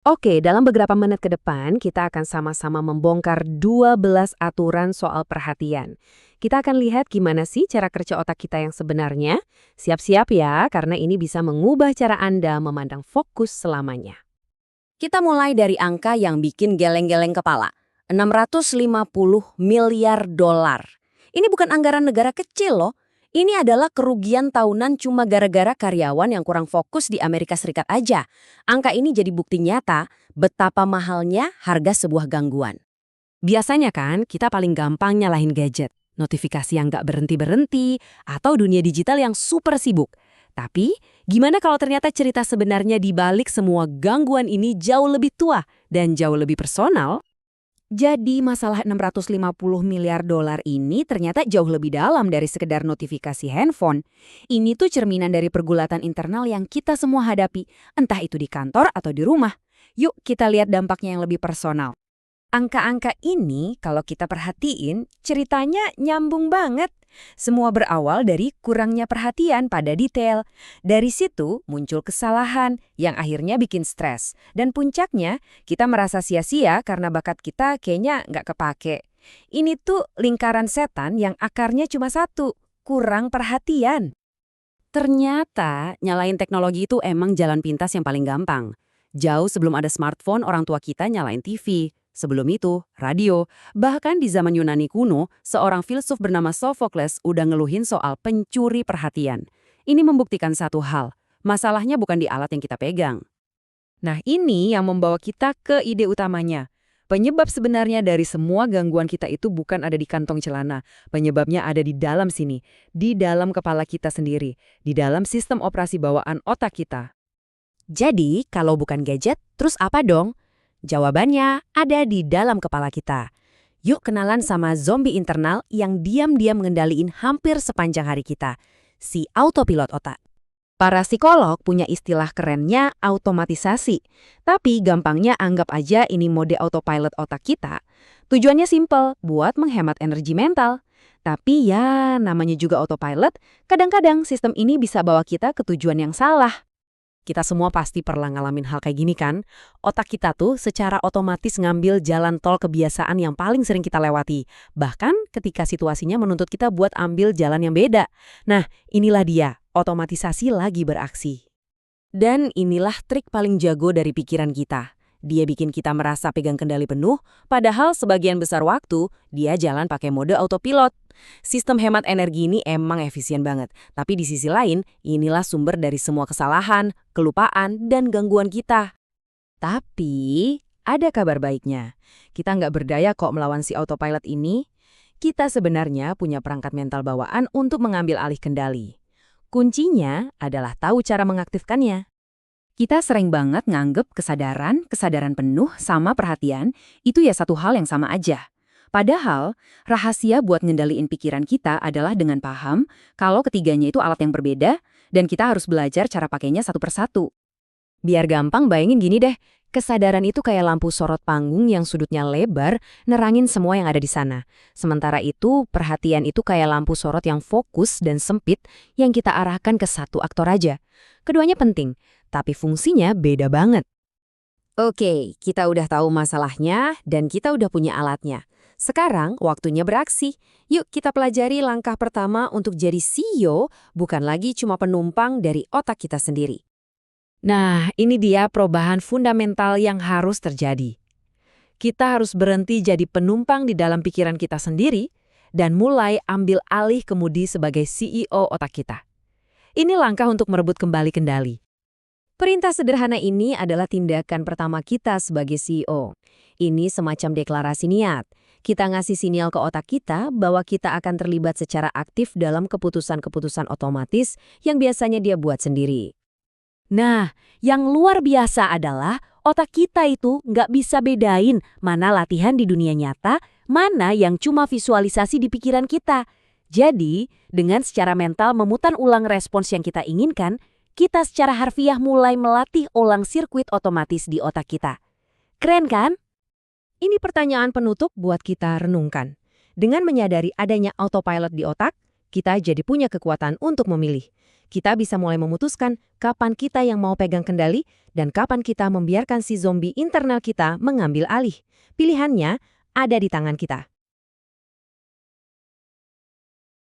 Oke, dalam beberapa menit ke depan, kita akan sama-sama membongkar 12 aturan soal perhatian. Kita akan lihat gimana sih cara kerja otak kita yang sebenarnya. Siap-siap ya, karena ini bisa mengubah cara Anda memandang fokus selamanya. Kita mulai dari angka yang bikin geleng-geleng kepala. 650 miliar dolar. Ini bukan anggaran negara kecil loh. Ini adalah kerugian tahunan cuma gara-gara karyawan yang kurang fokus di Amerika Serikat aja. Angka ini jadi bukti nyata betapa mahalnya harga sebuah gangguan. Biasanya kan, kita paling gampang nyalahin gadget, notifikasi yang nggak berhenti-berhenti, atau dunia digital yang super sibuk. Tapi, gimana kalau ternyata cerita sebenarnya di balik semua gangguan ini jauh lebih tua dan jauh lebih personal? Jadi masalah 650 miliar dolar ini ternyata jauh lebih dalam dari sekedar notifikasi handphone. Ini tuh cerminan dari pergulatan internal yang kita semua hadapi, entah itu di kantor atau di rumah. Yuk kita lihat dampaknya yang lebih personal. Angka-angka ini kalau kita perhatiin ceritanya nyambung banget. Semua berawal dari kurangnya perhatian pada detail. Dari situ muncul kesalahan yang akhirnya bikin stres. Dan puncaknya kita merasa sia-sia karena bakat kita kayaknya nggak kepake. Ini tuh lingkaran setan yang akarnya cuma satu, kurang perhatian. Ternyata nyalain teknologi itu emang jalan pintas yang paling gampang. Jauh sebelum ada smartphone, orang tua kita nyalain TV. Sebelum itu, radio. Bahkan di zaman Yunani kuno, seorang filsuf bernama Sophocles udah ngeluhin soal pencuri perhatian. Ini membuktikan satu hal, masalahnya bukan di alat yang kita pegang. Nah, ini yang membawa kita ke ide utamanya. Penyebab sebenarnya dari semua gangguan kita itu bukan ada di kantong celana. Penyebabnya ada di dalam sini, di dalam kepala kita sendiri, di dalam sistem operasi bawaan otak kita. Jadi, kalau bukan gadget, terus apa dong? Jawabannya ada di dalam kepala kita. Yuk kenalan sama zombie internal yang diam-diam mengendaliin hampir sepanjang hari kita. Si autopilot otak. Para psikolog punya istilah kerennya automatisasi. Tapi gampangnya anggap aja ini mode autopilot otak kita. Tujuannya simple, buat menghemat energi mental. Tapi ya, namanya juga autopilot, kadang-kadang sistem ini bisa bawa kita ke tujuan yang salah. Kita semua pasti pernah ngalamin hal kayak gini kan? Otak kita tuh secara otomatis ngambil jalan tol kebiasaan yang paling sering kita lewati. Bahkan ketika situasinya menuntut kita buat ambil jalan yang beda. Nah, inilah dia, otomatisasi lagi beraksi. Dan inilah trik paling jago dari pikiran kita. Dia bikin kita merasa pegang kendali penuh, padahal sebagian besar waktu dia jalan pakai mode autopilot. Sistem hemat energi ini emang efisien banget, tapi di sisi lain, inilah sumber dari semua kesalahan, kelupaan, dan gangguan kita. Tapi, ada kabar baiknya. Kita nggak berdaya kok melawan si autopilot ini. Kita sebenarnya punya perangkat mental bawaan untuk mengambil alih kendali. Kuncinya adalah tahu cara mengaktifkannya. Kita sering banget nganggep kesadaran penuh sama perhatian, itu ya satu hal yang sama aja. Padahal, rahasia buat ngendaliin pikiran kita adalah dengan paham kalau ketiganya itu alat yang berbeda dan kita harus belajar cara pakainya satu persatu. Biar gampang bayangin gini deh, kesadaran itu kayak lampu sorot panggung yang sudutnya lebar, nerangin semua yang ada di sana. Sementara itu, perhatian itu kayak lampu sorot yang fokus dan sempit yang kita arahkan ke satu aktor aja. Keduanya penting, tapi fungsinya beda banget. Oke, kita udah tahu masalahnya dan kita udah punya alatnya. Sekarang waktunya beraksi. Yuk kita pelajari langkah pertama untuk jadi CEO, bukan lagi cuma penumpang dari otak kita sendiri. Nah, ini dia perubahan fundamental yang harus terjadi. Kita harus berhenti jadi penumpang di dalam pikiran kita sendiri dan mulai ambil alih kemudi sebagai CEO otak kita. Ini langkah untuk merebut kembali kendali. Perintah sederhana ini adalah tindakan pertama kita sebagai CEO. Ini semacam deklarasi niat. Kita ngasih sinyal ke otak kita bahwa kita akan terlibat secara aktif dalam keputusan-keputusan otomatis yang biasanya dia buat sendiri. Nah, yang luar biasa adalah otak kita itu nggak bisa bedain mana latihan di dunia nyata, mana yang cuma visualisasi di pikiran kita. Jadi, dengan secara mental memutar ulang respons yang kita inginkan, kita secara harfiah mulai melatih ulang sirkuit otomatis di otak kita. Keren kan? Ini pertanyaan penutup buat kita renungkan. Dengan menyadari adanya autopilot di otak, kita jadi punya kekuatan untuk memilih. kita bisa mulai memutuskan kapan kita yang mau pegang kendali dan kapan kita membiarkan si zombie internal kita mengambil alih. Pilihannya ada di tangan kita.